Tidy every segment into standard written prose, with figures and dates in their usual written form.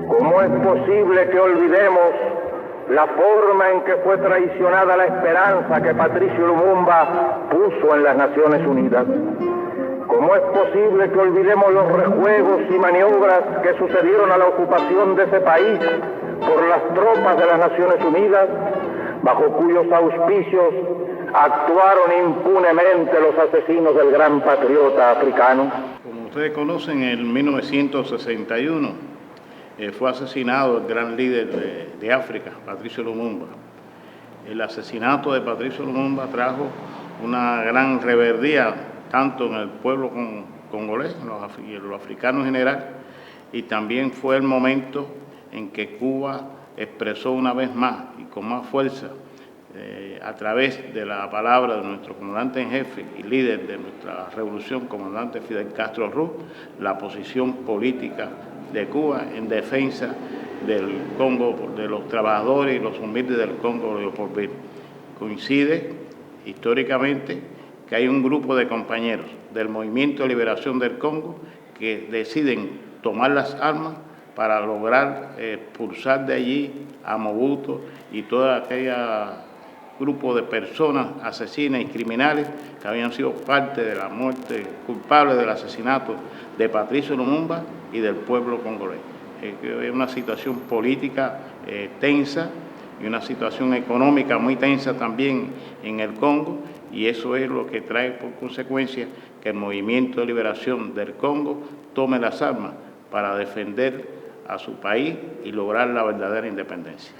¿Cómo es posible que olvidemos la forma en que fue traicionada la esperanza que Patricio Lumumba puso en las Naciones Unidas? ¿Cómo es posible que olvidemos los rejuegos y maniobras que sucedieron a la ocupación de ese país por las tropas de las Naciones Unidas, bajo cuyos auspicios actuaron impunemente los asesinos del gran patriota africano? Como ustedes conocen, en 1961 fue asesinado el gran líder de África, Patricio Lumumba. El asesinato de Patricio Lumumba trajo una gran rebeldía tanto en el pueblo congolés, en los africanos en general, y también fue el momento en que Cuba expresó una vez más y con más fuerza, a través de la palabra de nuestro comandante en jefe y líder de nuestra revolución, comandante Fidel Castro Ruz, la posición política de Cuba en defensa del Congo, de los trabajadores y los humildes del Congo de Leopoldville. Coincide históricamente que hay un grupo de compañeros del Movimiento de Liberación del Congo que deciden tomar las armas para lograr expulsar de allí a Mobutu y toda aquella grupo de personas asesinas y criminales que habían sido parte de la muerte culpable del asesinato de Patricio Lumumba y del pueblo congolés. Es una situación política tensa y una situación económica muy tensa también en el Congo, y eso es lo que trae por consecuencia que el Movimiento de Liberación del Congo tome las armas para defender a su país y lograr la verdadera independencia.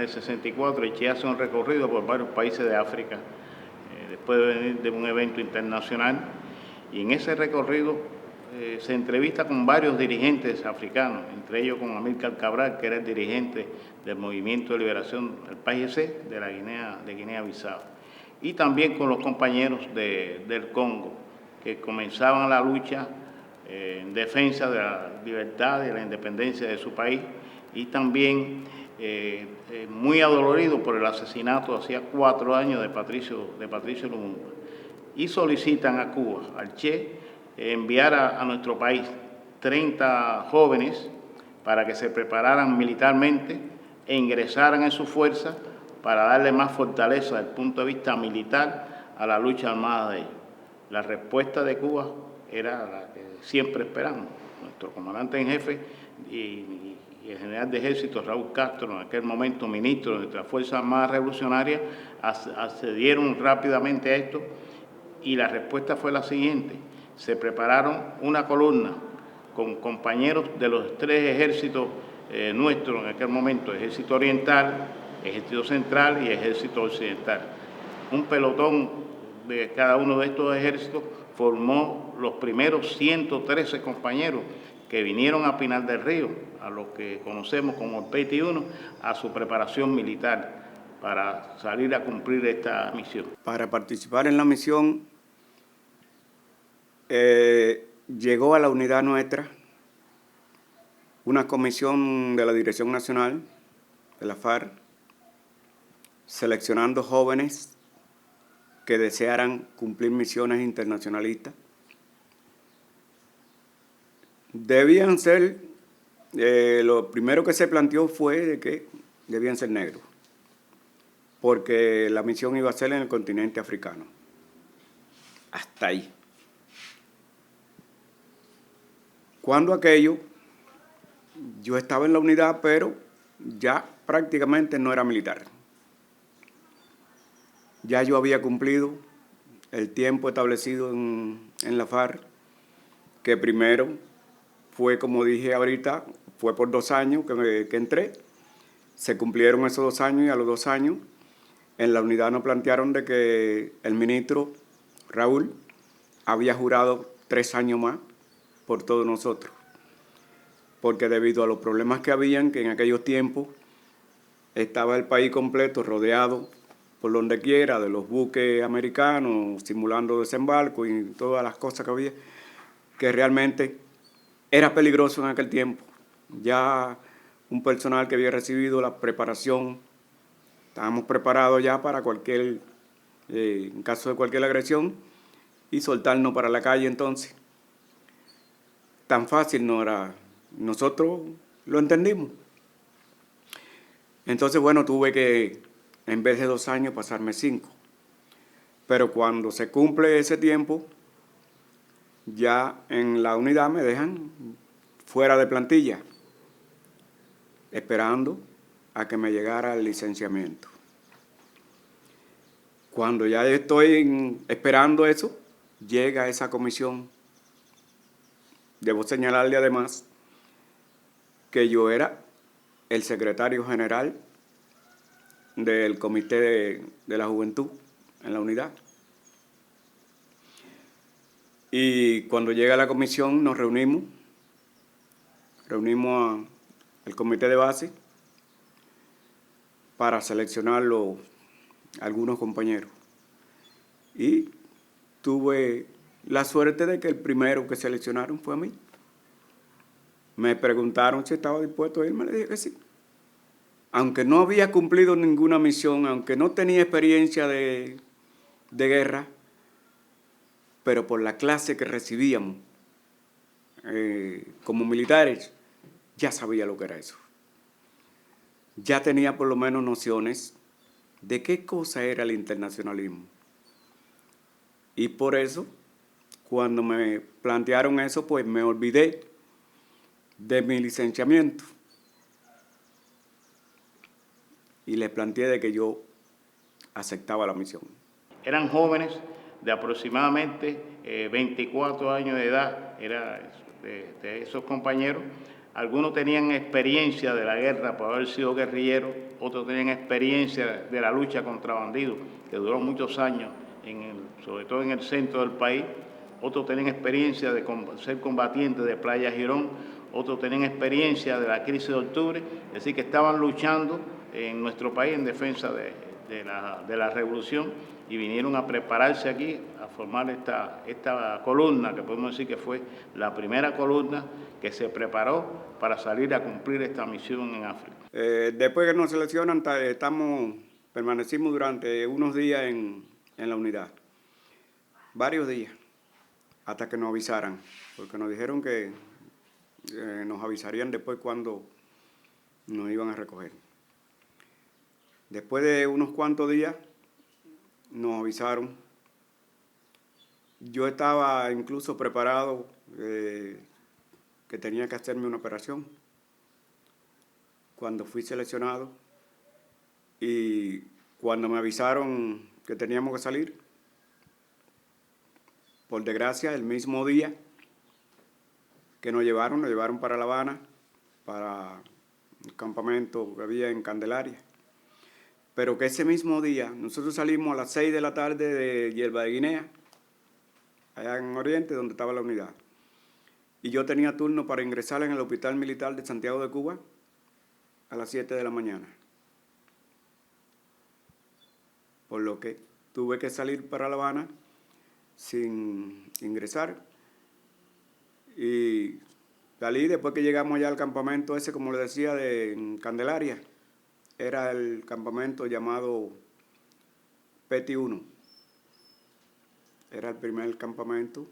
Del 64, Che hace un recorrido por varios países de África, después de venir de un evento internacional, y en ese recorrido se entrevista con varios dirigentes africanos, entre ellos con Amílcar Cabral, que era el dirigente del Movimiento de Liberación del PAIGC de Guinea-Bissau, y también con los compañeros del Congo, que comenzaban la lucha en defensa de la libertad y de la independencia de su país, y también muy adolorido por el asesinato hacía 4 años de Patricio Lumumba, y solicitan a Cuba, al Che, enviar a nuestro país 30 jóvenes para que se prepararan militarmente e ingresaran en su fuerza para darle más fortaleza desde el punto de vista militar a la lucha armada de ellos. La respuesta de Cuba era la que siempre esperamos. Nuestro comandante en jefe y el general de ejército Raúl Castro, en aquel momento ministro de nuestras Fuerzas Armadas Revolucionarias, accedieron rápidamente a esto, y la respuesta fue la siguiente: se prepararon una columna con compañeros de los 3 ejércitos nuestros en aquel momento, Ejército Oriental, Ejército Central y Ejército Occidental. Un pelotón de cada uno de estos ejércitos formó los primeros 113 compañeros que vinieron a Pinar del Río, a lo que conocemos como el 21, a su preparación militar para salir a cumplir esta misión. Para participar en la misión llegó a la unidad nuestra una comisión de la Dirección Nacional de la FARC, seleccionando jóvenes que desearan cumplir misiones internacionalistas. Debían ser, lo primero que se planteó fue de que debían ser negros, porque la misión iba a ser en el continente africano. Hasta ahí. Cuando aquello, yo estaba en la unidad, pero ya prácticamente no era militar. Ya yo había cumplido el tiempo establecido en la FARC, que primero fue, como dije ahorita, fue por 2 años que entré. Se cumplieron esos 2 años y a los 2 años en la unidad nos plantearon de que el ministro Raúl había jurado 3 años más por todos nosotros, porque debido a los problemas que habían, que en aquellos tiempos estaba el país completo rodeado por donde quiera de los buques americanos simulando desembarco y todas las cosas que había, que realmente era peligroso en aquel tiempo. Ya un personal que había recibido la preparación, estábamos preparados ya para cualquier, en caso de cualquier agresión, y soltarnos para la calle entonces. Tan fácil no era, nosotros lo entendimos. Entonces, bueno, tuve que, en vez de 2 años, pasarme 5. Pero cuando se cumple ese tiempo, ya en la unidad me dejan fuera de plantilla, esperando a que me llegara el licenciamiento. Cuando ya estoy esperando eso, llega esa comisión. Debo señalarle además que yo era el secretario general del Comité de la Juventud en la unidad. Y cuando llega la comisión nos reunimos al comité de base para seleccionar algunos compañeros. Y tuve la suerte de que el primero que seleccionaron fue a mí. Me preguntaron si estaba dispuesto a irme, le dije que sí. Aunque no había cumplido ninguna misión, aunque no tenía experiencia de guerra, pero por la clase que recibíamos como militares, ya sabía lo que era eso. Ya tenía por lo menos nociones de qué cosa era el internacionalismo. Y por eso, cuando me plantearon eso, pues me olvidé de mi licenciamiento. Y les planteé de que yo aceptaba la misión. Eran jóvenes de aproximadamente 24 años de edad, de esos compañeros. Algunos tenían experiencia de la guerra por haber sido guerrilleros, otros tenían experiencia de la lucha contra bandidos, que duró muchos años, sobre todo en el centro del país. Otros tenían experiencia de ser combatientes de Playa Girón, otros tenían experiencia de la crisis de octubre, es decir, que estaban luchando en nuestro país en defensa de la revolución y vinieron a prepararse aquí, a formar esta columna, que podemos decir que fue la primera columna que se preparó para salir a cumplir esta misión en África. Después que nos seleccionan, permanecimos durante unos días en la unidad, varios días, hasta que nos avisaran, porque nos dijeron que nos avisarían después cuando nos iban a recoger. Después de unos cuantos días nos avisaron. Yo estaba incluso preparado que tenía que hacerme una operación cuando fui seleccionado, y cuando me avisaron que teníamos que salir, por desgracia, el mismo día que nos llevaron para La Habana, para el campamento que había en Candelaria. Pero que ese mismo día, nosotros salimos a las 6 de la tarde de Hierba de Guinea, allá en Oriente, donde estaba la unidad. Y yo tenía turno para ingresar en el Hospital Militar de Santiago de Cuba a las 7 de la mañana. Por lo que tuve que salir para La Habana sin ingresar. Y salí después que llegamos allá al campamento ese, como le decía, en Candelaria. Era el campamento llamado Peti 1. Era el primer campamento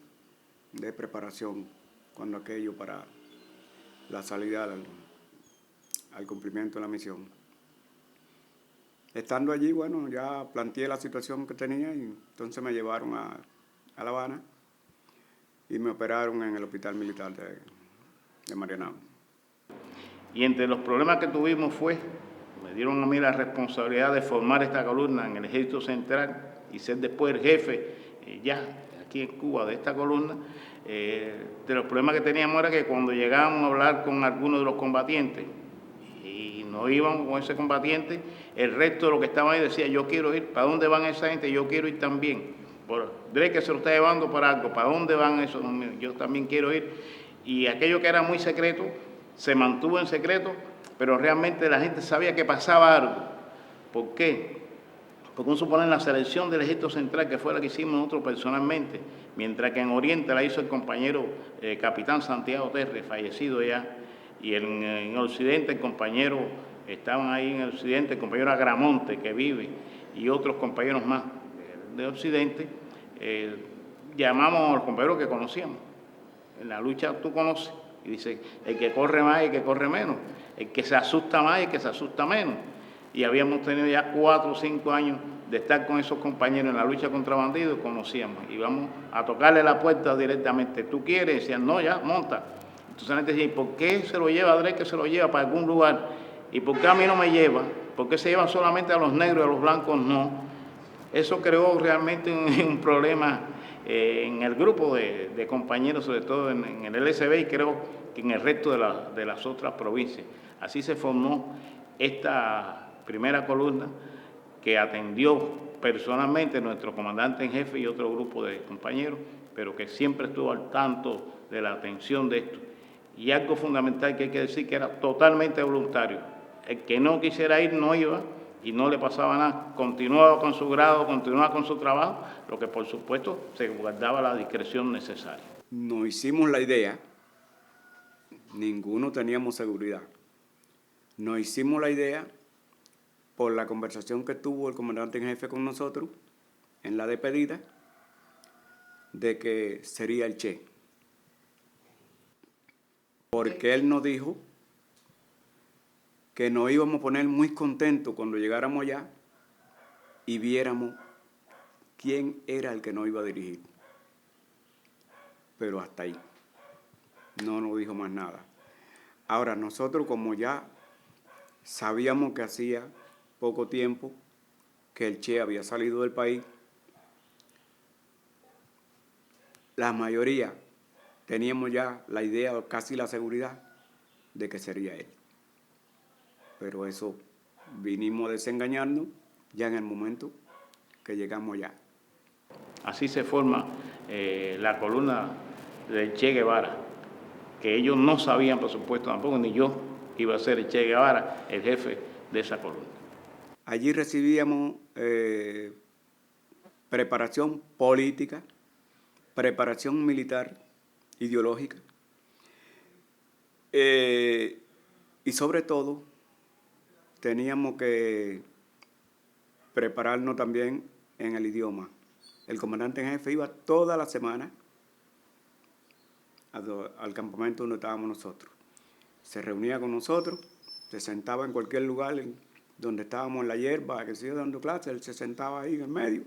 de preparación cuando aquello para la salida al cumplimiento de la misión. Estando allí, bueno, ya planteé la situación que tenía y entonces me llevaron a La Habana y me operaron en el Hospital Militar de Marianao. Y entre los problemas que tuvimos me dieron a mí la responsabilidad de formar esta columna en el Ejército Central y ser después el jefe ya aquí en Cuba de esta columna. De los problemas que teníamos era que cuando llegábamos a hablar con algunos de los combatientes y nos íbamos con ese combatiente, el resto de los que estaban ahí decía, yo quiero ir, ¿para dónde van esa gente? Yo quiero ir también. Drake se lo está llevando para algo, ¿para dónde van esos? Yo también quiero ir. Y aquello que era muy secreto, se mantuvo en secreto, pero realmente la gente sabía que pasaba algo. ¿Por qué? Porque uno supone la selección del Ejército Central, que fue la que hicimos nosotros personalmente, mientras que en Oriente la hizo el compañero capitán Santiago Terre, fallecido ya, y en Occidente el compañero, estaban ahí en el Occidente el compañero Agramonte, que vive, y otros compañeros más de Occidente. Llamamos a los compañeros que conocíamos. En la lucha tú conoces, y dice, el que corre más y el que corre menos, el que se asusta más y el que se asusta menos. Y habíamos tenido ya 4 o 5 años de estar con esos compañeros en la lucha contra bandidos, conocíamos. Y vamos a tocarle la puerta directamente. ¿Tú quieres? Decían, no, ya, monta. Entonces la gente decía, ¿y por qué se lo lleva Drake, que se lo lleva para algún lugar? ¿Y por qué a mí no me lleva? ¿Por qué se lleva solamente a los negros y a los blancos no? Eso creó realmente un problema en el grupo de compañeros, sobre todo en el LSB y creo que en el resto de las otras provincias. Así se formó esta primera columna que atendió personalmente nuestro comandante en jefe y otro grupo de compañeros, pero que siempre estuvo al tanto de la atención de esto. Y algo fundamental que hay que decir que era totalmente voluntario. El que no quisiera ir no iba y no le pasaba nada. Continuaba con su grado, continuaba con su trabajo, lo que por supuesto se guardaba la discreción necesaria. Nos hicimos la idea, ninguno teníamos seguridad. Nos hicimos la idea por la conversación que tuvo el comandante en jefe con nosotros en la despedida de que sería el Che. Porque él nos dijo que nos íbamos a poner muy contentos cuando llegáramos allá y viéramos quién era el que nos iba a dirigir. Pero hasta ahí. No nos dijo más nada. Ahora, nosotros como ya sabíamos que hacía poco tiempo que el Che había salido del país, la mayoría teníamos ya la idea, casi la seguridad, de que sería él. Pero eso vinimos a desengañarnos ya en el momento que llegamos allá. Así se forma la columna del Che Guevara, que ellos no sabían, por supuesto, tampoco, ni yo iba a ser el Che Guevara, el jefe de esa columna. Allí recibíamos preparación política, preparación militar, ideológica, y sobre todo teníamos que prepararnos también en el idioma. El comandante en jefe iba toda la semana al campamento donde estábamos nosotros. Se reunía con nosotros, se sentaba en cualquier lugar donde estábamos en la hierba, que se iba dando clases, él se sentaba ahí en el medio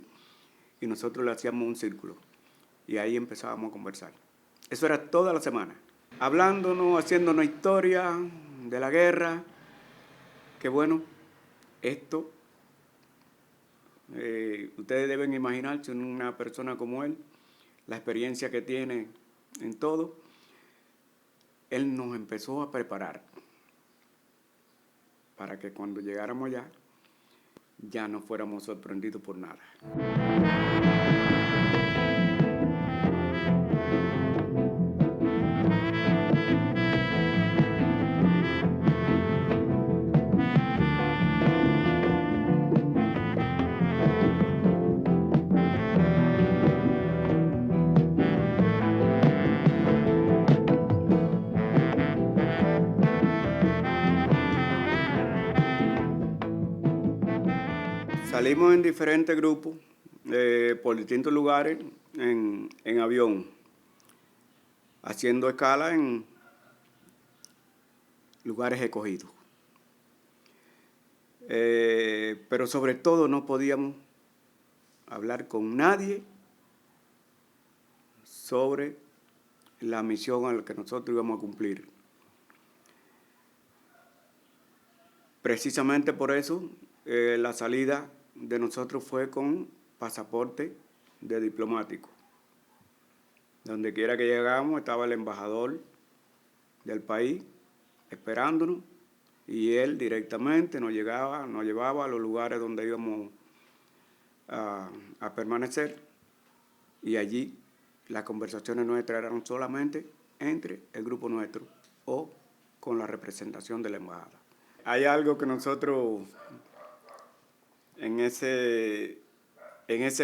y nosotros le hacíamos un círculo y ahí empezábamos a conversar. Eso era toda la semana, hablándonos, haciéndonos historia de la guerra, que bueno, esto, ustedes deben imaginarse una persona como él, la experiencia que tiene en todo. Él nos empezó a preparar para que cuando llegáramos allá ya no fuéramos sorprendidos por nada. Salimos en diferentes grupos, por distintos lugares, en avión, haciendo escala en lugares escogidos. Pero sobre todo no podíamos hablar con nadie sobre la misión a la que nosotros íbamos a cumplir. Precisamente por eso, la salida de nosotros fue con pasaporte de diplomático. Donde quiera que llegamos estaba el embajador del país esperándonos y él directamente nos llevaba a los lugares donde íbamos a permanecer, y allí las conversaciones nuestras eran solamente entre el grupo nuestro o con la representación de la embajada. Hay algo que nosotros en ese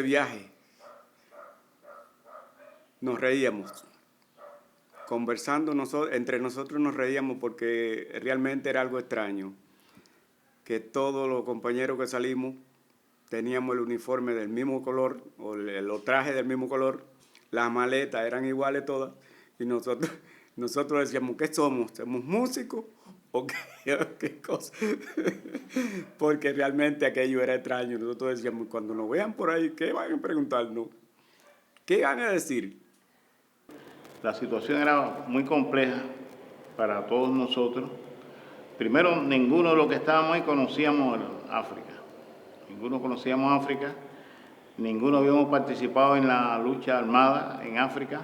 viaje nos reíamos. Conversando entre nosotros nos reíamos porque realmente era algo extraño, que todos los compañeros que salimos teníamos el uniforme del mismo color, o los trajes del mismo color, las maletas eran iguales todas, y nosotros decíamos, ¿qué somos? ¿Somos músicos o qué cosa? Porque realmente aquello era extraño. Nosotros decíamos, cuando nos vean por ahí, ¿qué van a preguntarnos? ¿Qué van a decir? La situación era muy compleja para todos nosotros. Primero, ninguno de los que estábamos ahí conocíamos África. Ninguno conocíamos África, ninguno habíamos participado en la lucha armada en África.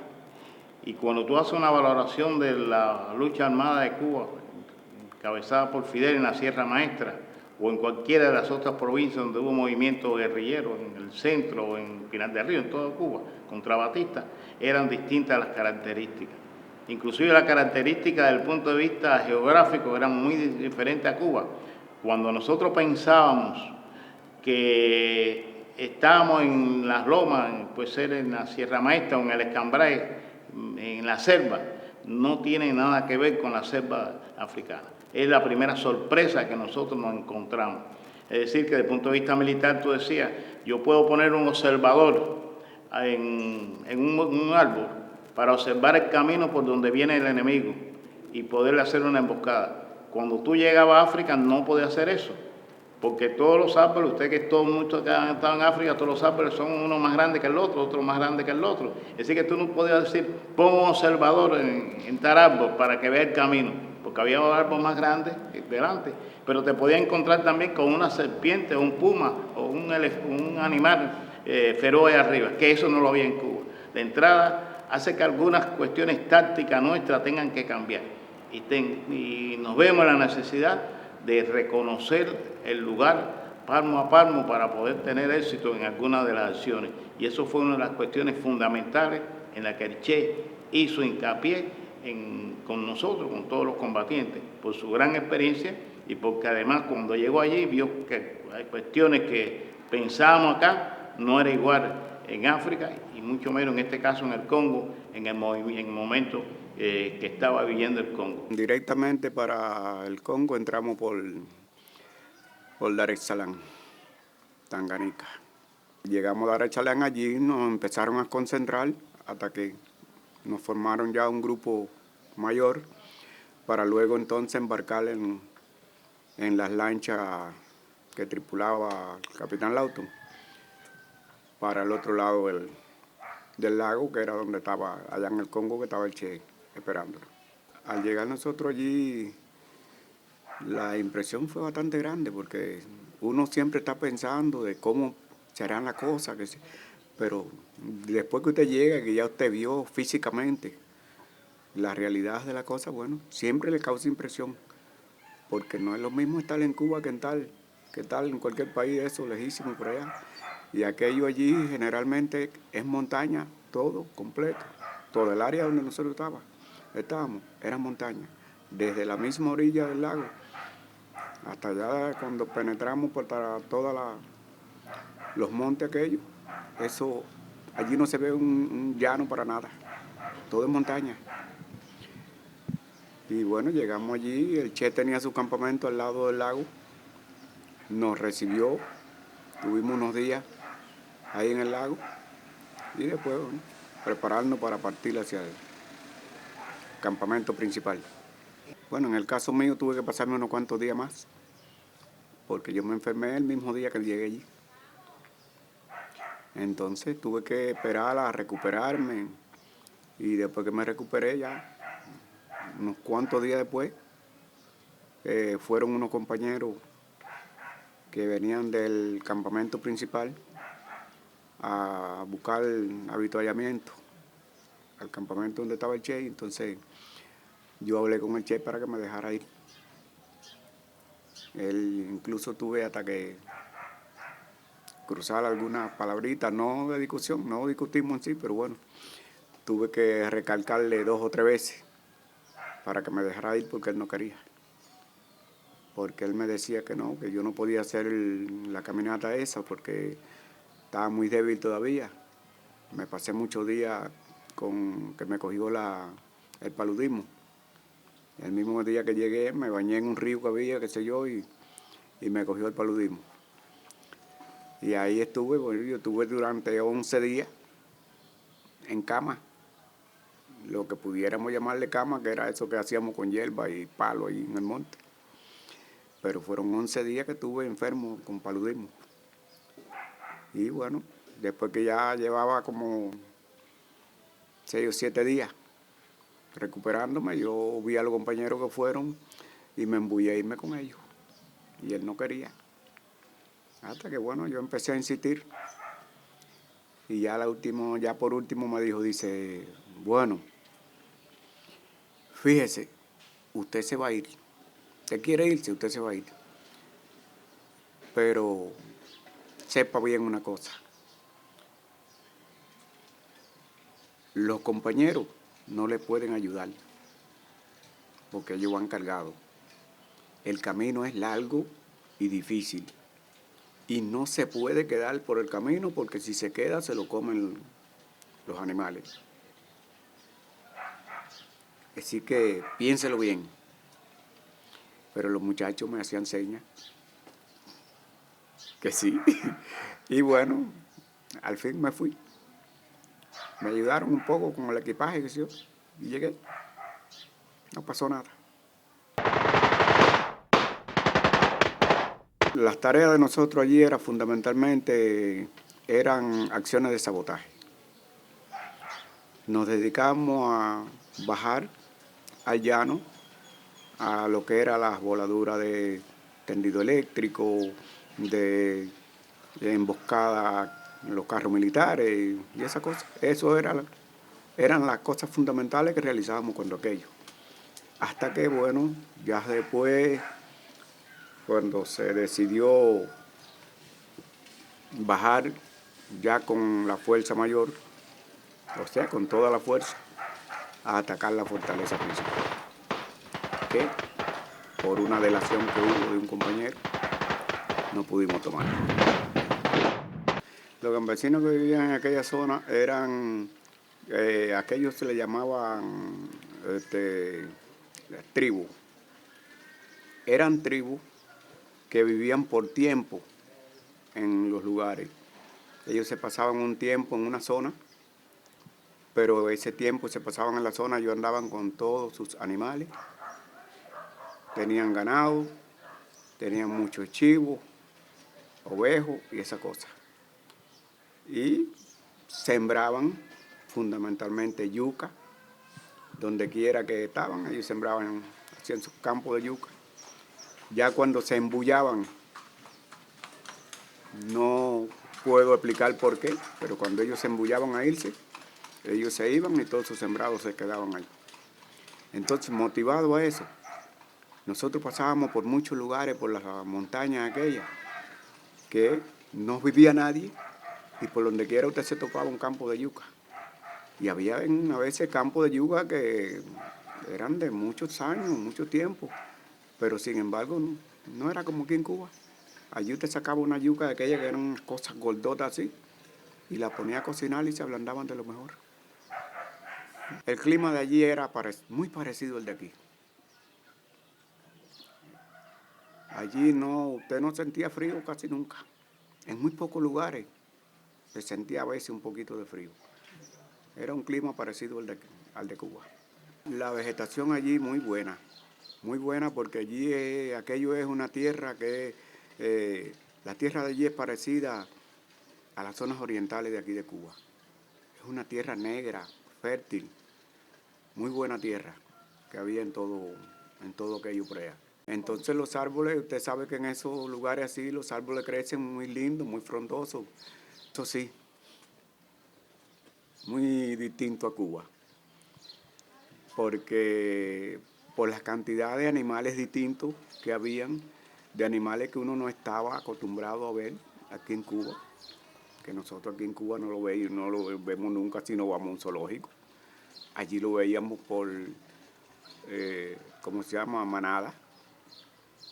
Y cuando tú haces una valoración de la lucha armada de Cuba, encabezada por Fidel en la Sierra Maestra, o en cualquiera de las otras provincias donde hubo movimiento guerrillero, en el centro o en Pinar del Río, en toda Cuba, contra Batista, eran distintas las características. Inclusive las características desde el punto de vista geográfico eran muy diferentes a Cuba. Cuando nosotros pensábamos que estábamos en las lomas, puede ser en la Sierra Maestra o en el Escambray, en la selva, no tiene nada que ver con la selva africana. Es la primera sorpresa que nosotros nos encontramos. Es decir, que desde el punto de vista militar, tú decías, yo puedo poner un observador en un árbol para observar el camino por donde viene el enemigo y poderle hacer una emboscada. Cuando tú llegabas a África no podías hacer eso, porque todos los árboles, usted que todo mucho que han estado en África, todos los árboles son uno más grande que el otro, otro más grande que el otro. Es decir, que tú no podías decir, pon un observador en tal árbol para que vea el camino, porque había un árbol más grande delante, pero te podías encontrar también con una serpiente, o un puma, o un animal feroz ahí arriba, que eso no lo había en Cuba. De entrada, hace que algunas cuestiones tácticas nuestras tengan que cambiar, y nos vemos en la necesidad de reconocer el lugar palmo a palmo para poder tener éxito en alguna de las acciones. Y eso fue una de las cuestiones fundamentales en la que el Che hizo hincapié con nosotros, con todos los combatientes, por su gran experiencia y porque además cuando llegó allí vio que hay cuestiones que pensábamos acá, no era igual en África y mucho menos en este caso en el Congo, en el momento que estaba viviendo el Congo. Directamente para el Congo entramos por Dar es Salaam, Tanganica. Llegamos a Dar es Salaam, allí nos empezaron a concentrar hasta que nos formaron ya un grupo mayor para luego entonces embarcar en las lanchas que tripulaba el capitán Lawton para el otro lado del lago, que era donde estaba, allá en el Congo, que estaba el Che esperándolo. Al llegar nosotros allí, la impresión fue bastante grande porque uno siempre está pensando de cómo serán las cosas, pero después que usted llega, que ya usted vio físicamente la realidad de la cosa, bueno, siempre le causa impresión, porque no es lo mismo estar en Cuba que tal en cualquier país de eso, lejísimo por allá. Y aquello allí generalmente es montaña, todo completo. Todo el área donde nosotros estábamos era montaña. Desde la misma orilla del lago hasta allá cuando penetramos por todos los montes aquellos, eso, allí no se ve un llano para nada. Todo es montaña. Y bueno, llegamos allí, el Che tenía su campamento al lado del lago, nos recibió, tuvimos unos días ahí en el lago y después bueno, prepararnos para partir hacia el campamento principal. Bueno, en el caso mío tuve que pasarme unos cuantos días más, porque yo me enfermé el mismo día que llegué allí. Entonces tuve que esperar a recuperarme y después que me recuperé ya, unos cuantos días después, fueron unos compañeros que venían del campamento principal a buscar avituallamiento al campamento donde estaba el Che, y entonces yo hablé con el Che para que me dejara ir. Él incluso tuve hasta que cruzar algunas palabritas, no de discusión, no discutimos en sí, pero bueno, tuve que recalcarle 2 o 3 veces para que me dejara ir porque él no quería. Porque él me decía que no, que yo no podía hacer la caminata esa porque estaba muy débil todavía. Me pasé muchos días con que me cogió el paludismo. El mismo día que llegué me bañé en un río que había, qué sé yo, y me cogió el paludismo. Y ahí estuve, bueno, yo estuve durante 11 días en cama, lo que pudiéramos llamarle cama, que era eso que hacíamos con hierba y palo ahí en el monte. Pero fueron 11 días que estuve enfermo con paludismo. Y bueno, después que ya llevaba como 6 o 7 días recuperándome, yo vi a los compañeros que fueron y me embullé a irme con ellos. Y él no quería. Hasta que bueno, yo empecé a insistir. Y ya por último me dijo, dice, bueno, fíjese, usted se va a ir. Usted quiere irse, usted se va a ir. Pero sepa bien una cosa. Los compañeros no le pueden ayudar porque ellos van cargados. El camino es largo y difícil. Y no se puede quedar por el camino porque si se queda se lo comen los animales. Así que piénselo bien. Pero los muchachos me hacían señas que sí. Y bueno, al fin me fui. Me ayudaron un poco con el equipaje, que sí, y llegué. No pasó nada. Las tareas de nosotros allí eran acciones de sabotaje. Nos dedicamos a bajar al llano a lo que era las voladuras de tendido eléctrico, de emboscada en los carros militares y esas cosas. Eso eran las cosas fundamentales que realizábamos cuando aquello. Hasta que, bueno, ya después, cuando se decidió bajar ya con la fuerza mayor, o sea, con toda la fuerza, a atacar la fortaleza principal, que por una delación que hubo de un compañero, no pudimos tomar. Los campesinos que vivían en aquella zona eran, aquellos se le llamaban tribus. Eran tribus que vivían por tiempo en los lugares. Ellos se pasaban un tiempo en una zona, pero ese tiempo se pasaban en la zona, ellos andaban con todos sus animales, tenían ganado, tenían muchos chivos, ovejos y esas cosas. Y sembraban fundamentalmente yuca, donde quiera que estaban, ellos sembraban, hacían sus campos de yuca. Ya cuando se embullaban, no puedo explicar por qué, pero cuando ellos se embullaban a irse, ellos se iban y todos sus sembrados se quedaban ahí. Entonces, motivado a eso, nosotros pasábamos por muchos lugares, por las montañas aquellas, que no vivía nadie y por donde quiera usted se topaba un campo de yuca. Y había a veces campos de yuca que eran de muchos años, mucho tiempo, pero sin embargo no era como aquí en Cuba. Allí usted sacaba una yuca de aquellas que eran cosas gordotas así y la ponía a cocinar y se ablandaban de lo mejor. El clima de allí era muy parecido al de aquí. Allí usted no sentía frío casi nunca. En muy pocos lugares se sentía a veces un poquito de frío. Era un clima parecido al de Cuba. La vegetación allí muy buena porque allí aquello es una tierra la tierra de allí es parecida a las zonas orientales de aquí de Cuba. Es una tierra negra, fértil, muy buena tierra que había en todo aquello por allá. Entonces los árboles, usted sabe que en esos lugares así los árboles crecen muy lindos, muy frondosos. Eso sí, muy distinto a Cuba. porque por la cantidad de animales distintos que habían, de animales que uno no estaba acostumbrado a ver aquí en Cuba, que nosotros aquí en Cuba no lo vemos nunca si no vamos a un zoológico. Allí lo veíamos por, ¿cómo se llama? Manada.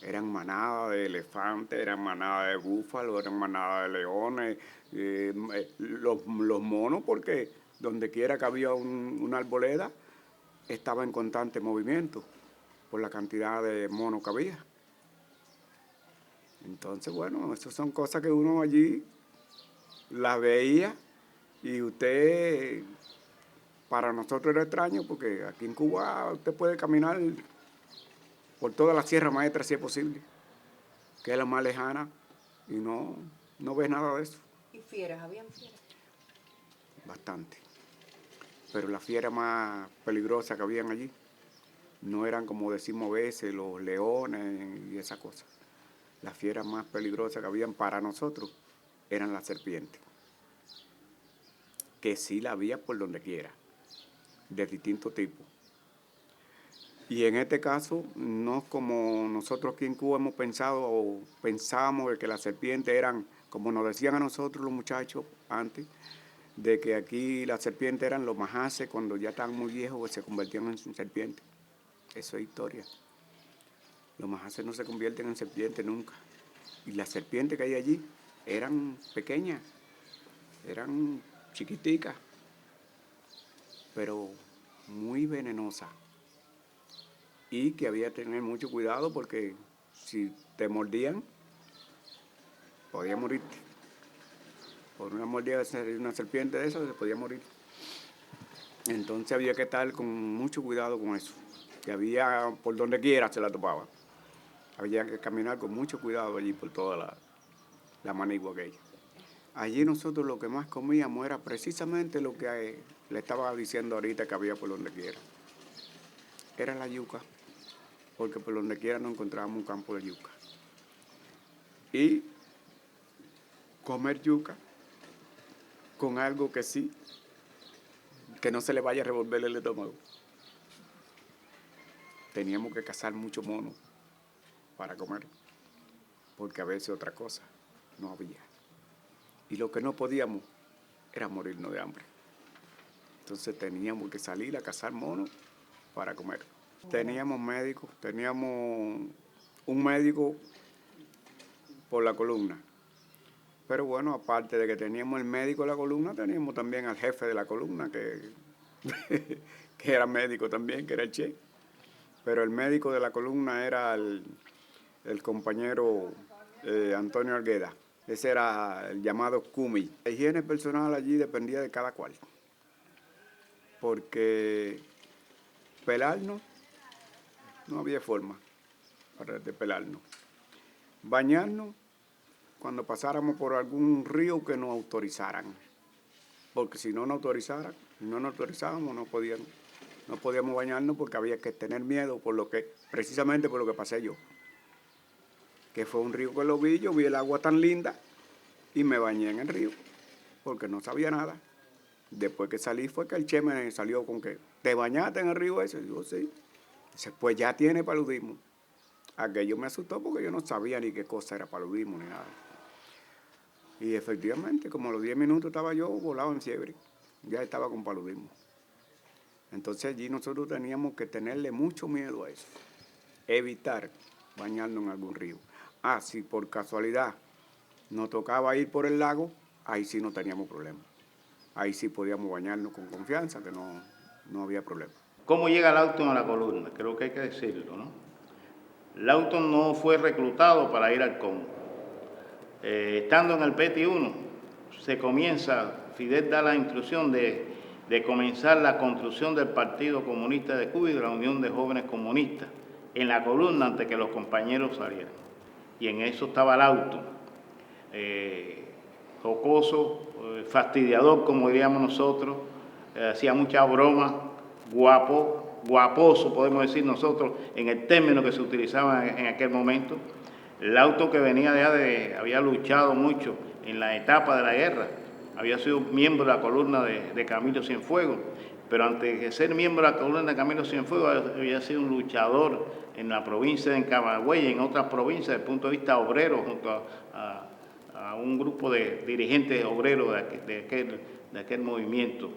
Eran manadas de elefantes, eran manadas de búfalos, eran manadas de leones, los monos, porque donde quiera que había una arboleda, estaba en constante movimiento por la cantidad de monos que había. Entonces, bueno, esas son cosas que uno allí las veía y usted, para nosotros era extraño, porque aquí en Cuba usted puede caminar por toda la Sierra Maestra si es posible, que es la más lejana, y no ves nada de eso. ¿Y fieras? ¿Habían fieras? Bastante. Pero las fieras más peligrosas que habían allí no eran, como decimos a veces, los leones y esas cosas. Las fieras más peligrosas que habían para nosotros eran las serpientes, que sí la había por donde quiera, de distintos tipos. Y en este caso, no como nosotros aquí en Cuba hemos pensado o pensábamos de que las serpientes eran, como nos decían a nosotros los muchachos antes, de que aquí las serpientes eran los majaces cuando ya estaban muy viejos, que se convertían en serpientes. Eso es historia. Los majaces no se convierten en serpientes nunca. Y las serpientes que hay allí eran pequeñas, eran chiquiticas, pero muy venenosas. Y que había que tener mucho cuidado porque si te mordían, podías morirte. Por una mordida de una serpiente de esas, se podía morir. Entonces había que estar con mucho cuidado con eso. Que había, por donde quiera se la topaba. Había que caminar con mucho cuidado allí por toda la manigua aquella. Allí nosotros lo que más comíamos era precisamente lo que le estaba diciendo ahorita que había por donde quiera. Era la yuca, porque por donde quiera nos encontrábamos un campo de yuca. Y comer yuca con algo que sí, que no se le vaya a revolver el estómago. Teníamos que cazar mucho mono para comer, porque a veces otra cosa no había. Y lo que no podíamos era morirnos de hambre. Entonces teníamos que salir a cazar monos para comer. Teníamos médicos, teníamos un médico por la columna. Pero bueno, aparte de que teníamos el médico de la columna, teníamos también al jefe de la columna, que era médico también, que era el Che. Pero el médico de la columna era el compañero Antonio Argueda. Ese era el llamado Cumi. La higiene personal allí dependía de cada cual. Porque pelarnos, no había forma de pelarnos. Bañarnos, cuando pasáramos por algún río que nos autorizaran. Porque si no nos autorizábamos, no podíamos bañarnos porque había que tener miedo precisamente por lo que pasé yo. Que fue un río que lo vi, yo vi el agua tan linda y me bañé en el río porque no sabía nada. Después que salí fue que el Che me salió con que, ¿te bañaste en el río ese? Y yo, sí. Dice, pues ya tiene paludismo. Aquello me asustó porque yo no sabía ni qué cosa era paludismo ni nada. Y efectivamente, como a los 10 minutos estaba yo volado en fiebre. Ya estaba con paludismo. Entonces allí nosotros teníamos que tenerle mucho miedo a eso. Evitar bañarnos en algún río. Si por casualidad nos tocaba ir por el lago, ahí sí no teníamos problema. Ahí sí podíamos bañarnos con confianza, que no había problema. ¿Cómo llega Lawton a la columna? Creo que hay que decirlo, ¿no? Lawton no fue reclutado para ir al Congo. Estando en el PETI 1, Fidel da la instrucción de comenzar la construcción del Partido Comunista de Cuba y de la Unión de Jóvenes Comunistas en la columna antes que los compañeros salieran. Y en eso estaba Lawton, jocoso, fastidiador, como diríamos nosotros, hacía mucha broma, guaposo, podemos decir nosotros, en el término que se utilizaba en aquel momento. Lawton, que había luchado mucho en la etapa de la guerra, había sido miembro de la columna de Camilo Cienfuegos, pero antes de ser miembro de la columna de Camilo Cienfuegos había sido un luchador en la provincia de Camagüey y en otras provincias desde el punto de vista obrero, junto a un grupo de dirigentes obreros de aquel movimiento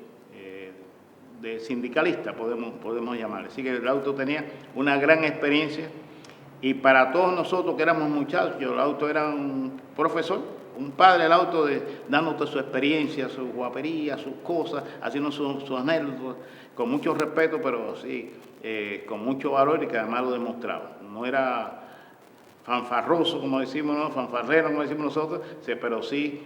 de sindicalista, podemos llamar. Así que Lauto tenía una gran experiencia y para todos nosotros que éramos muchachos, Lauto era un profesor, un padre Lauto dándote su experiencia, su guapería, sus cosas, haciendo sus anécdotas, con mucho respeto, pero sí, con mucho valor y que además lo demostraba. No era fanfarroso, como decimos, ¿no? Fanfarrero, como decimos nosotros, pero sí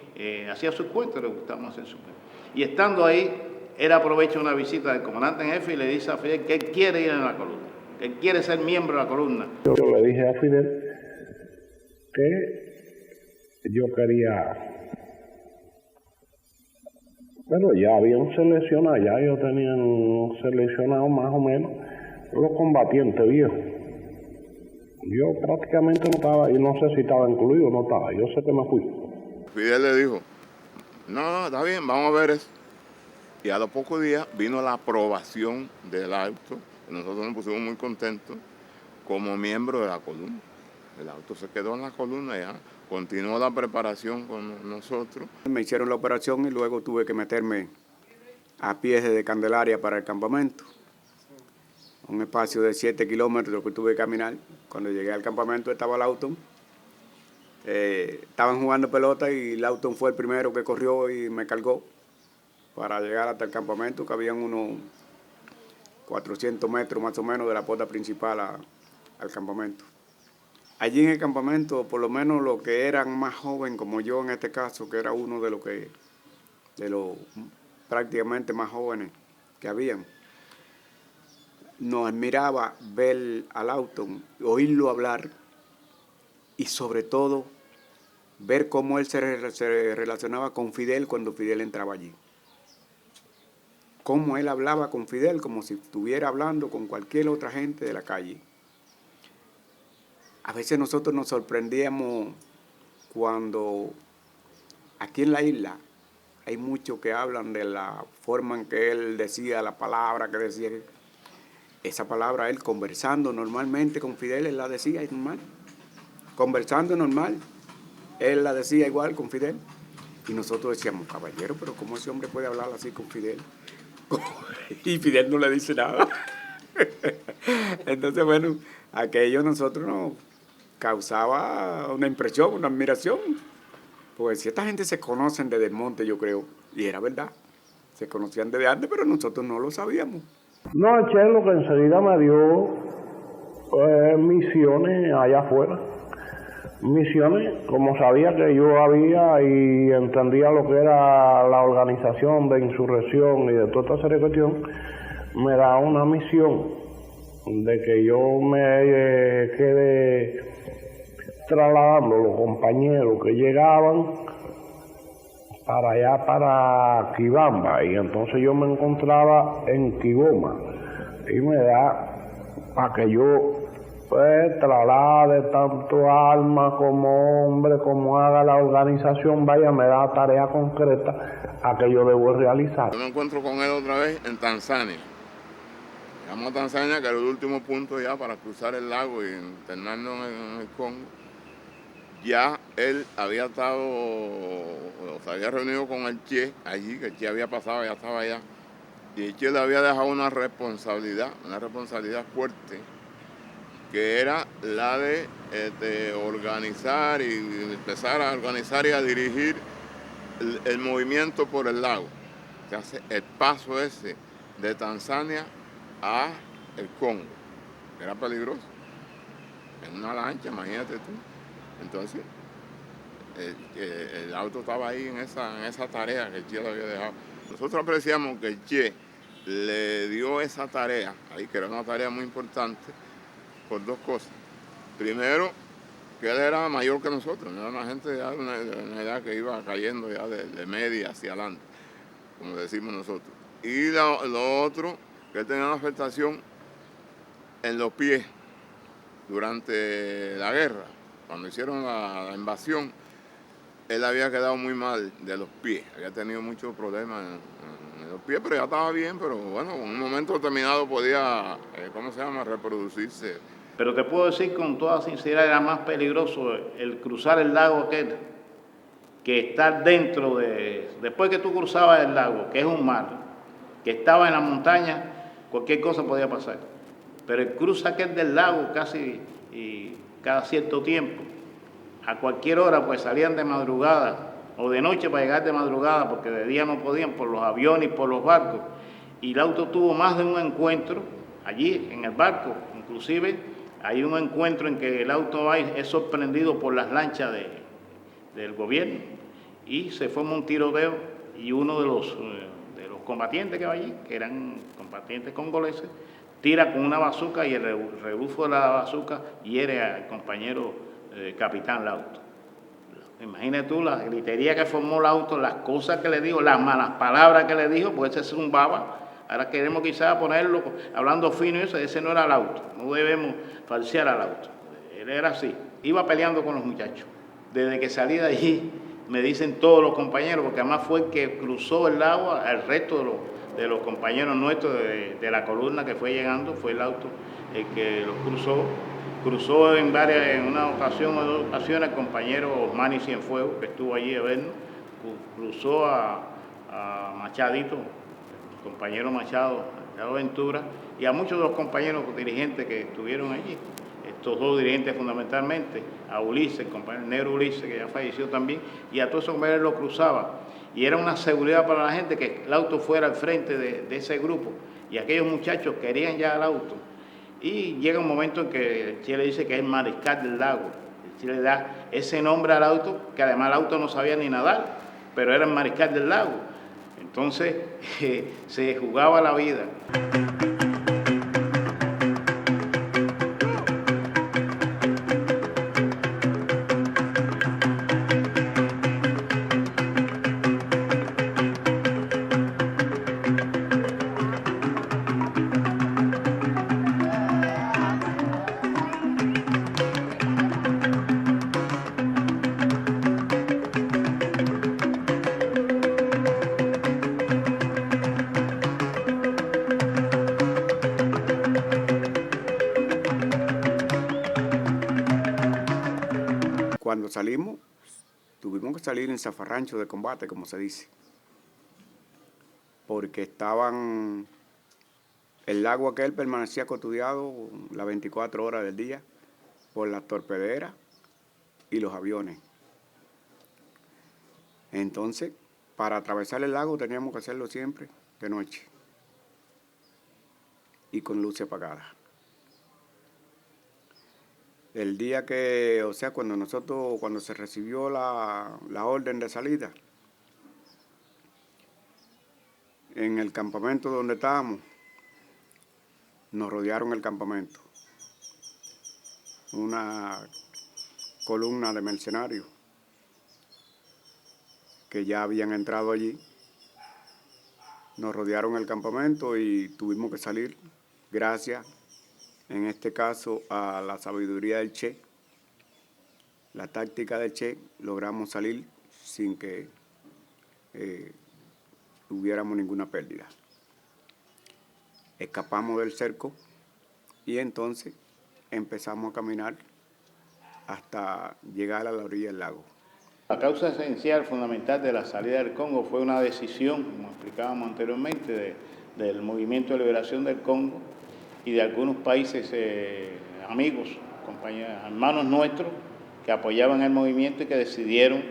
hacía sus cuentos, le gustaba hacer sus cuentos. Y estando ahí, él aprovecha una visita del comandante en jefe y le dice a Fidel que él quiere ir en la columna, que él quiere ser miembro de la columna. Yo le dije a Fidel que yo quería, bueno, ya habían seleccionado, ya ellos tenían seleccionado más o menos los combatientes viejos. Yo prácticamente no estaba, y no sé si estaba incluido o no estaba, yo sé que me fui. Fidel le dijo, no, está bien, vamos a ver eso. Y a los pocos días vino la aprobación del Lauto, y nosotros nos pusimos muy contentos como miembro de la columna. El Lauto se quedó en la columna ya, continuó la preparación con nosotros. Me hicieron la operación y luego tuve que meterme a pie desde Candelaria para el campamento. Un espacio de 7 kilómetros que tuve que caminar. Cuando llegué al campamento estaba Lauton. Estaban jugando pelota y Lauton fue el primero que corrió y me cargó para llegar hasta el campamento, que habían unos 400 metros más o menos de la puerta principal al campamento. Allí en el campamento, por lo menos los que eran más jóvenes, como yo en este caso, que era uno de los prácticamente más jóvenes que habían, nos admiraba ver a Lauton, oírlo hablar y sobre todo ver cómo él se relacionaba con Fidel cuando Fidel entraba allí. Cómo él hablaba con Fidel como si estuviera hablando con cualquier otra gente de la calle. A veces nosotros nos sorprendíamos cuando aquí en la isla hay muchos que hablan de la forma en que él decía la palabra que decía. Esa palabra él conversando normalmente con Fidel, él la decía normal. Conversando normal, él la decía igual con Fidel. Y nosotros decíamos, caballero, pero ¿cómo ese hombre puede hablar así con Fidel? Y Fidel no le dice nada. Entonces, bueno, aquello a nosotros nos causaba una impresión, una admiración. Pues si esta gente se conocen desde el monte, yo creo, y era verdad, se conocían desde antes, pero nosotros no lo sabíamos. No, el Che lo que enseguida me dio misiones allá afuera. Misiones, como sabía que yo había y entendía lo que era la organización de insurrección y de toda esta serie de cuestiones, me da una misión de que yo me quede trasladando los compañeros que llegaban para allá, para Quibamba, y entonces yo me encontraba en Quiboma, y me da para que yo traslade tanto alma como hombre, como haga la organización, vaya, me da tarea concreta a que yo debo realizar. Yo me encuentro con él otra vez en Tanzania. Llegamos a Tanzania, que era el último punto ya para cruzar el lago y internarnos en el Congo. Ya él había estado, se había reunido con el Che allí, que el Che había pasado, ya estaba allá. Y el Che le había dejado una responsabilidad fuerte, que era la de organizar y empezar a organizar y a dirigir el movimiento por el lago. Se hace el paso ese de Tanzania a el Congo, que era peligroso. En una lancha, imagínate tú. Entonces, el auto estaba ahí en esa tarea que el Che le había dejado. Nosotros apreciamos que el Che le dio esa tarea, ahí que era una tarea muy importante, por dos cosas. Primero, que él era mayor que nosotros, no era una gente ya de una edad que iba cayendo ya de media hacia adelante, como decimos nosotros. Y lo otro, que él tenía una afectación en los pies durante la guerra. Cuando hicieron la invasión, él había quedado muy mal de los pies, había tenido muchos problemas en los pies, pero ya estaba bien, pero bueno, en un momento determinado podía, reproducirse. Pero te puedo decir con toda sinceridad, era más peligroso el cruzar el lago aquel que estar dentro después que tú cruzabas el lago, que es un mar, que estaba en la montaña, cualquier cosa podía pasar. Pero el cruce aquel del lago casi y cada cierto tiempo, a cualquier hora, pues salían de madrugada o de noche para llegar de madrugada, porque de día no podían por los aviones y por los barcos. Y el auto tuvo más de un encuentro allí en el barco, inclusive hay un encuentro en que el auto es sorprendido por las lanchas del gobierno y se forma un tiroteo y uno de los combatientes que va allí, que eran combatientes congoleses, tira con una bazuca y el rebufo de la bazuca hiere al compañero capitán Lauto. Imagínate tú la gritería que formó el auto, las cosas que le dijo, las malas palabras que le dijo, pues ese es un baba. Ahora queremos quizás ponerlo hablando fino y eso, ese no era el auto. No debemos falsear al auto. Él era así. Iba peleando con los muchachos. Desde que salí de allí, me dicen todos los compañeros, porque además fue el que cruzó el lago al resto de los compañeros nuestros de la columna que fue llegando, fue el auto el que los cruzó. Cruzó en una ocasión o dos ocasiones el compañero Osmani Cienfuegos, que estuvo allí a vernos, cruzó a Machadito, el compañero Machado Ventura, y a muchos de los compañeros dirigentes que estuvieron allí. Estos dos dirigentes fundamentalmente, a Ulises, el compañero negro Ulises, que ya falleció también, y a todos esos compañeros lo cruzaba. Y era una seguridad para la gente que el auto fuera al frente de ese grupo, y aquellos muchachos querían ya el auto. Y llega un momento en que Chile dice que es el mariscal del lago. Chile da ese nombre al auto, que además el auto no sabía ni nadar, pero era el mariscal del lago. Entonces se jugaba la vida. Cuando salimos, tuvimos que salir en zafarrancho de combate, como se dice, porque el lago aquel permanecía custodiado las 24 horas del día por las torpederas y los aviones. Entonces, para atravesar el lago teníamos que hacerlo siempre de noche y con luces apagadas. El día que, cuando se recibió la orden de salida, en el campamento donde estábamos, nos rodearon el campamento. Una columna de mercenarios que ya habían entrado allí. Nos rodearon el campamento y tuvimos que salir, gracias en este caso a la sabiduría del Che, la táctica del Che, logramos salir sin que tuviéramos ninguna pérdida. Escapamos del cerco y entonces empezamos a caminar hasta llegar a la orilla del lago. La causa esencial, fundamental de la salida del Congo fue una decisión, como explicábamos anteriormente, del Movimiento de Liberación del Congo y de algunos países amigos, compañeros, hermanos nuestros, que apoyaban el movimiento y que decidieron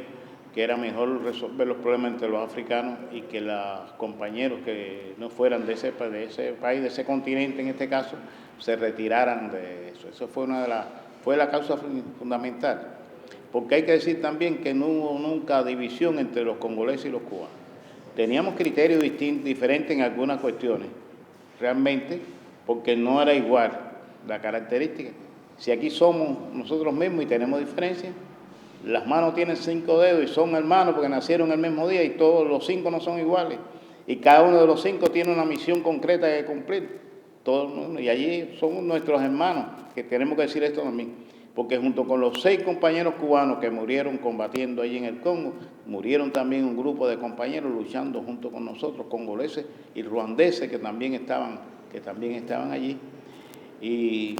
que era mejor resolver los problemas entre los africanos y que los compañeros que no fueran de ese país, de ese continente en este caso, se retiraran de eso. Eso fue fue la causa fundamental. Porque hay que decir también que no hubo nunca división entre los congoleses y los cubanos. Teníamos criterios diferentes en algunas cuestiones, realmente, porque no era igual la característica. Si aquí somos nosotros mismos y tenemos diferencias, las manos tienen 5 dedos y son hermanos porque nacieron el mismo día y todos los 5 no son iguales. Y cada uno de los 5 tiene una misión concreta que cumplir. Y allí son nuestros hermanos, que tenemos que decir esto también. porque junto con los 6 compañeros cubanos que murieron combatiendo allí en el Congo, murieron también un grupo de compañeros luchando junto con nosotros, congoleses y ruandeses que también estaban allí. Y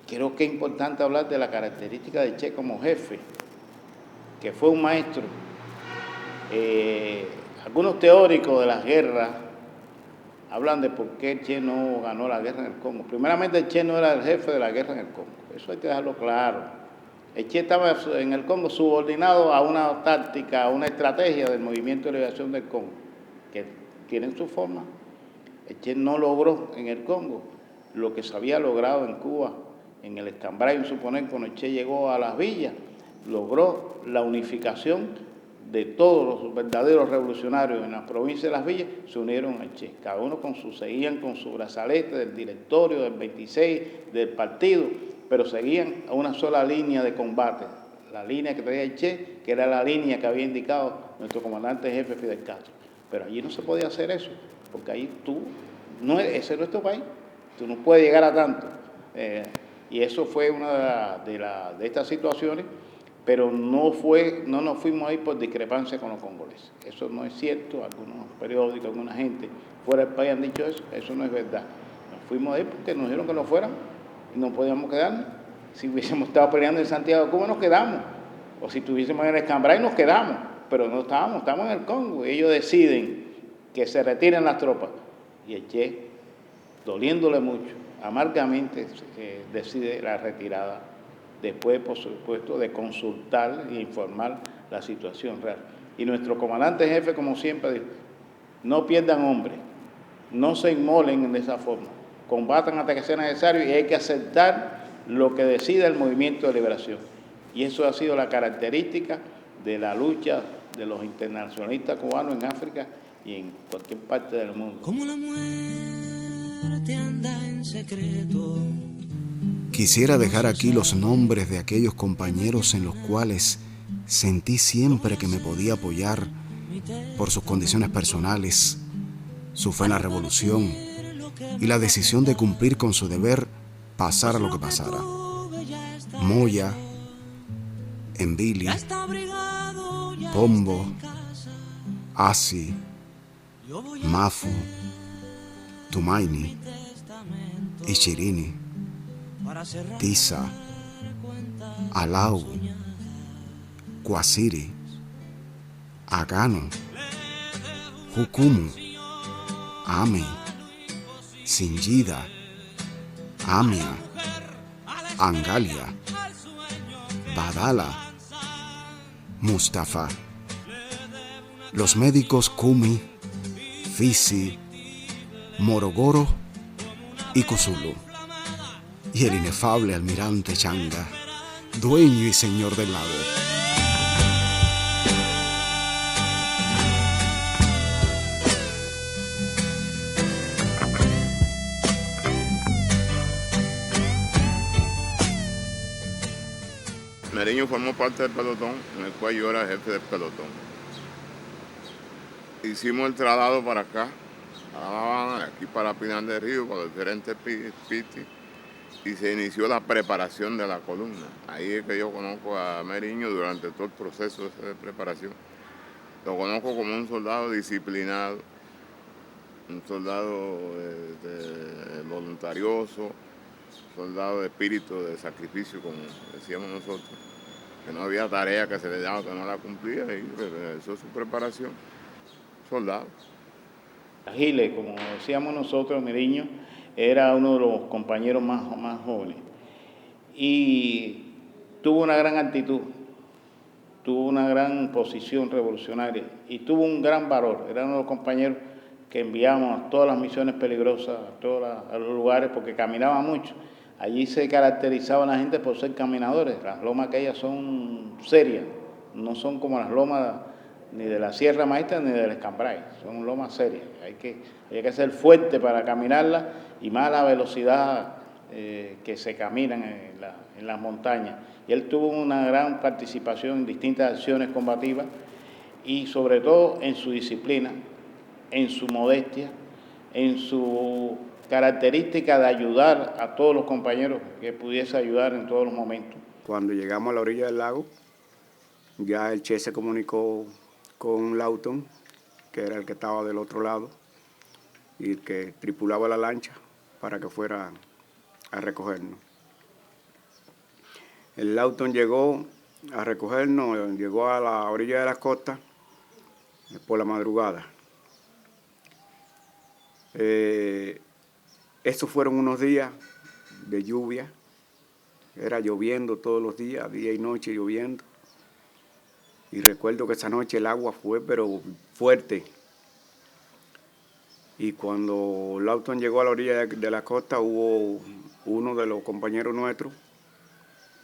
creo que es importante hablar de la característica de Che como jefe, que fue un maestro. Algunos teóricos de las guerras hablan de por qué Che no ganó la guerra en el Congo. Primeramente, Che no era el jefe de la guerra en el Congo, eso hay que dejarlo claro. El Che estaba en el Congo subordinado a una táctica, a una estrategia del Movimiento de Liberación del Congo, que tienen su forma. El Che no logró en el Congo lo que se había logrado en Cuba, en el Escambray, suponer, cuando el Che llegó a las villas, logró la unificación de todos los verdaderos revolucionarios en las provincias de las villas, se unieron al Che. Cada uno seguían con su brazalete del directorio, del 26, del partido, pero seguían a una sola línea de combate, la línea que traía el Che, que era la línea que había indicado nuestro comandante jefe Fidel Castro. Pero allí no se podía hacer eso, porque ahí ese es nuestro país, tú no puedes llegar a tanto. Y eso fue una de estas situaciones, pero no nos fuimos ahí por discrepancia con los congoleses. Eso no es cierto, algunos periódicos, alguna gente fuera del país han dicho eso no es verdad. Nos fuimos ahí porque nos dijeron que no fuéramos y no podíamos quedarnos. Si hubiésemos estado peleando en Santiago de Cuba nos quedamos, o si estuviésemos en el Escambray nos quedamos, pero no estamos en el Congo y ellos deciden que se retiren las tropas. Y el Che, doliéndole mucho, amargamente decide la retirada, después, por supuesto, de consultar e informar la situación real. Y nuestro comandante jefe, como siempre, dijo, no pierdan hombres, no se inmolen de esa forma, combatan hasta que sea necesario y hay que aceptar lo que decida el Movimiento de Liberación. Y eso ha sido la característica de la lucha de los internacionalistas cubanos en África y en cualquier parte del mundo. Como la muerte anda en secreto. Quisiera dejar aquí los nombres de aquellos compañeros en los cuales sentí siempre que me podía apoyar por sus condiciones personales, su fe en la revolución y la decisión de cumplir con su deber, pasara lo que pasara. Moya, Envili, Pombo, Asi, Mafu, Tumaini, Ichirini, Tiza, Alau, Kwasiri, Agano, Hukumu, Ami, Singida, Amia, Angalia, Badala, Mustafa, los médicos Kumi, Fisi, Morogoro y Kusulu, y el inefable almirante Changa, dueño y señor del lago. Meriño formó parte del pelotón, en el cual yo era jefe del pelotón. Hicimos el traslado para acá, a La Habana, aquí para Pinar del Río, con el gerente Piti, y se inició la preparación de la columna. Ahí es que yo conozco a Meriño durante todo el proceso de preparación. Lo conozco como un soldado disciplinado, un soldado voluntarioso, soldado de espíritu de sacrificio, como decíamos nosotros, que no había tarea que se le daba que no la cumplía y realizó su preparación. Soldado. Giles, como decíamos nosotros, Meriño, era uno de los compañeros más jóvenes y tuvo una gran actitud, tuvo una gran posición revolucionaria y tuvo un gran valor. Era uno de los compañeros que enviamos a todas las misiones peligrosas, a los lugares, porque caminaba mucho. Allí se caracterizaba la gente por ser caminadores. Las lomas aquellas son serias, no son como las lomas ni de la Sierra Maestra ni del Escambray, son lomas serias. Hay que ser fuerte para caminarlas y más la velocidad que se caminan en las montañas. Y él tuvo una gran participación en distintas acciones combativas y sobre todo en su disciplina, en su modestia, en su característica de ayudar a todos los compañeros, que pudiese ayudar en todos los momentos. Cuando llegamos a la orilla del lago, ya el Che se comunicó con Lawton, que era el que estaba del otro lado y el que tripulaba la lancha para que fuera a recogernos. El Lawton llegó a recogernos, llegó a la orilla de la costa por la madrugada. Esos fueron unos días de lluvia, era lloviendo todos los días, día y noche lloviendo. Y recuerdo que esa noche el agua fue pero fuerte. Y cuando Lawton llegó a la orilla de la costa, hubo uno de los compañeros nuestros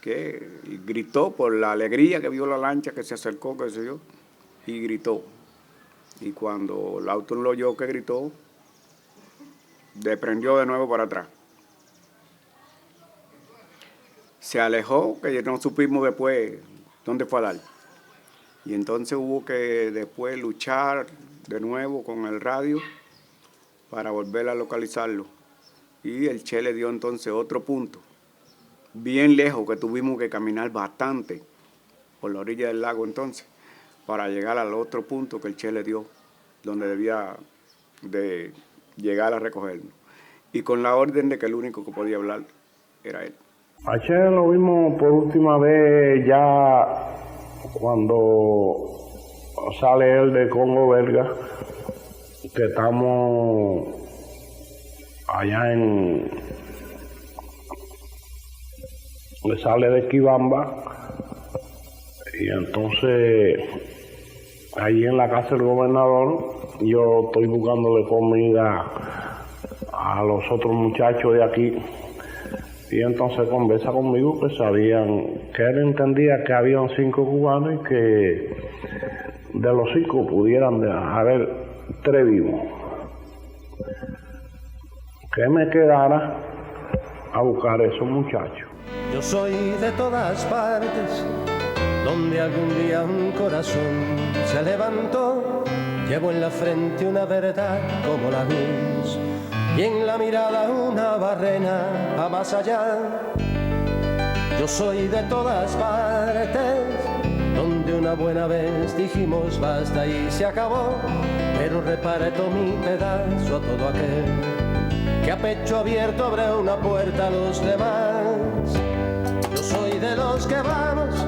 que gritó por la alegría que vio la lancha, que se acercó, qué sé yo, y gritó. Y cuando Lawton lo oyó que gritó, desprendió de nuevo para atrás. Se alejó, que no supimos después dónde fue a dar. Y entonces hubo que después luchar de nuevo con el radio para volver a localizarlo. Y el Che le dio entonces otro punto, bien lejos, que tuvimos que caminar bastante por la orilla del lago entonces, para llegar al otro punto que el Che le dio, donde debía de llegar a recogernos. Y con la orden de que el único que podía hablar era él. A Che lo vimos por última vez ya cuando sale él de Congo Belga, que estamos allá le sale de Kibamba, y entonces ahí en la casa del gobernador yo estoy buscándole comida a los otros muchachos de aquí, y entonces conversa conmigo que sabían, que él entendía que habían 5 cubanos y que de los 5 pudieran haber 3 vivos. Que me quedara a buscar a esos muchachos. Yo soy de todas partes, donde algún día un corazón se levantó. Llevo en la frente una verdad como la luz, y en la mirada una barrena a más allá. Yo soy de todas partes, donde una buena vez dijimos basta y se acabó, pero reparto mi pedazo a todo aquel que a pecho abierto abre una puerta a los demás. Yo soy de los que vamos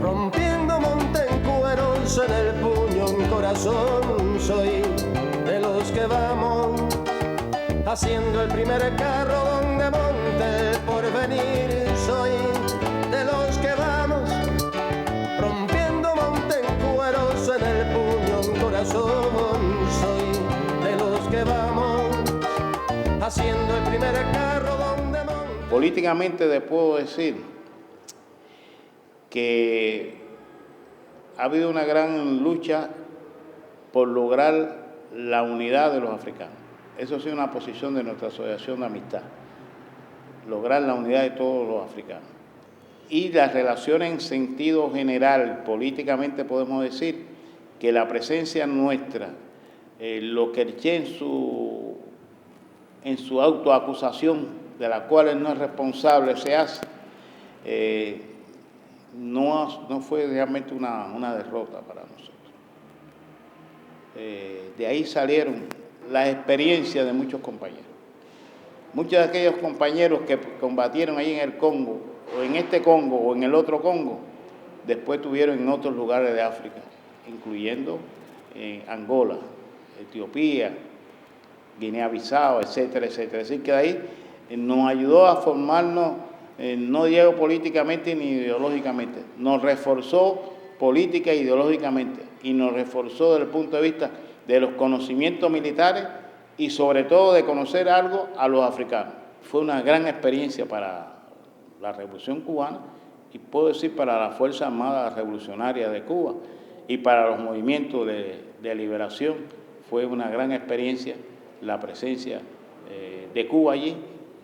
rompiendo montecueros en el puño un corazón. Soy de los que vamos haciendo el primer carro donde monte el porvenir. Soy de los que vamos rompiendo montecueros en el puño un corazón. Soy de los que vamos haciendo el primer carro donde monte. Políticamente te puedo decir que ha habido una gran lucha por lograr la unidad de los africanos. Eso ha sido una posición de nuestra asociación de amistad, lograr la unidad de todos los africanos. Y las relaciones en sentido general, políticamente podemos decir que la presencia nuestra, lo que el Che en su autoacusación, de la cual él no es responsable, se hace, no fue realmente una derrota para nosotros. De ahí salieron las experiencias de muchos compañeros. Muchos de aquellos compañeros que combatieron ahí en el Congo, o en este Congo, o en el otro Congo, después tuvieron en otros lugares de África, incluyendo Angola, Etiopía, Guinea-Bissau, etcétera, etcétera. Es decir, que de ahí nos ayudó a formarnos, no digo políticamente ni ideológicamente, nos reforzó política e ideológicamente, y nos reforzó desde el punto de vista de los conocimientos militares y sobre todo de conocer algo a los africanos. Fue una gran experiencia para la Revolución Cubana y puedo decir para la Fuerza Armada Revolucionaria de Cuba y para los movimientos de liberación. Fue una gran experiencia la presencia de Cuba allí,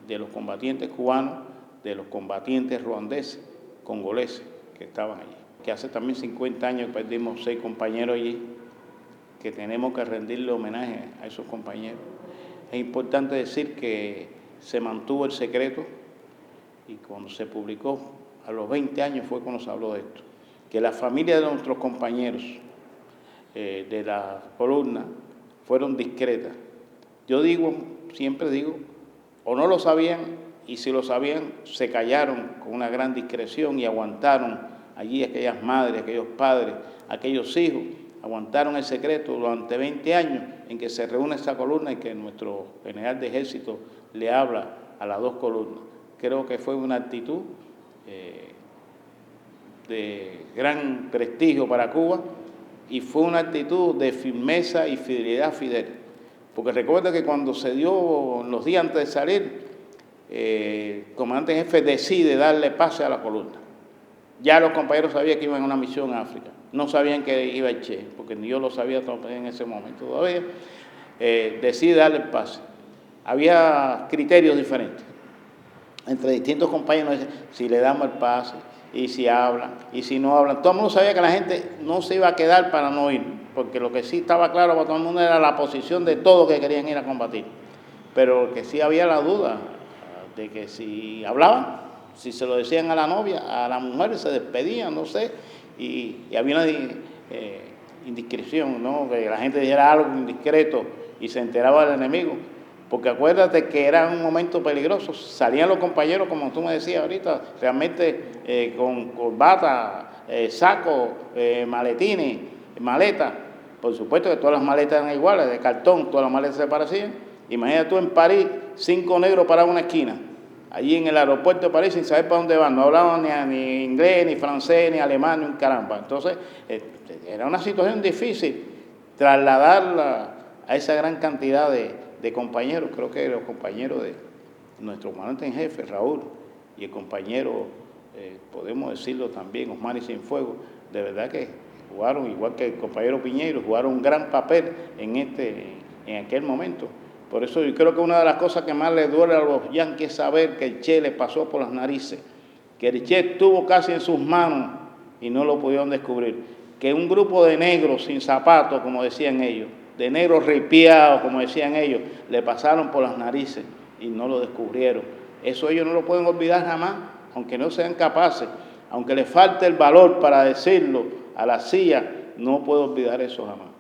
de los combatientes cubanos, de los combatientes ruandeses, congoleses que estaban allí. Que hace también 50 años perdimos 6 compañeros allí, que tenemos que rendirle homenaje a esos compañeros. Es importante decir que se mantuvo el secreto y cuando se publicó a los 20 años fue cuando se habló de esto. Que la familia de nuestros compañeros de la columna fueron discretas. Yo digo, siempre digo, o no lo sabían, y si lo sabían, se callaron con una gran discreción y aguantaron allí aquellas madres, aquellos padres, aquellos hijos, aguantaron el secreto durante 20 años en que se reúne esa columna y que nuestro general de ejército le habla a las dos columnas. Creo que fue una actitud de gran prestigio para Cuba y fue una actitud de firmeza y fidelidad a Fidel. Porque recuerda que cuando se dio, los días antes de salir, el comandante en jefe decide darle pase a la columna. Ya los compañeros sabían que iban a una misión a África, no sabían que iba el Che, porque ni yo lo sabía en ese momento todavía. Decide darle el pase. Había criterios diferentes entre distintos compañeros, si le damos el pase, y si hablan, y si no hablan. Todo el mundo sabía que la gente no se iba a quedar para no ir, porque lo que sí estaba claro para todo el mundo era la posición de todos que querían ir a combatir. Pero que sí había la duda de que si hablaban, si se lo decían a la novia, a la mujer, se despedían, no sé, y había una indiscreción, ¿no? Que la gente dijera algo indiscreto y se enteraba del enemigo. Porque acuérdate que era un momento peligroso, salían los compañeros, como tú me decías ahorita, realmente con corbata, saco, maletines, maletas. Por supuesto que todas las maletas eran iguales, de cartón, todas las maletas se parecían. Imagínate tú en París, 5 negros parados en una esquina, allí en el aeropuerto de París sin saber para dónde van, no hablaban ni inglés, ni francés, ni alemán, ni un caramba. Entonces, era una situación difícil trasladarla a esa gran cantidad de compañeros. Creo que los compañeros de nuestro comandante en jefe, Raúl, y el compañero, podemos decirlo también, Osmani Cienfuegos, de verdad que jugaron, igual que el compañero Piñeiro, jugaron un gran papel en aquel momento. Por eso yo creo que una de las cosas que más les duele a los yanquis es saber que el Che le pasó por las narices, que el Che estuvo casi en sus manos y no lo pudieron descubrir, que un grupo de negros sin zapatos, como decían ellos, de negros ripiados, como decían ellos, le pasaron por las narices y no lo descubrieron. Eso ellos no lo pueden olvidar jamás, aunque no sean capaces, aunque les falte el valor para decirlo a la CIA, no puedo olvidar eso jamás.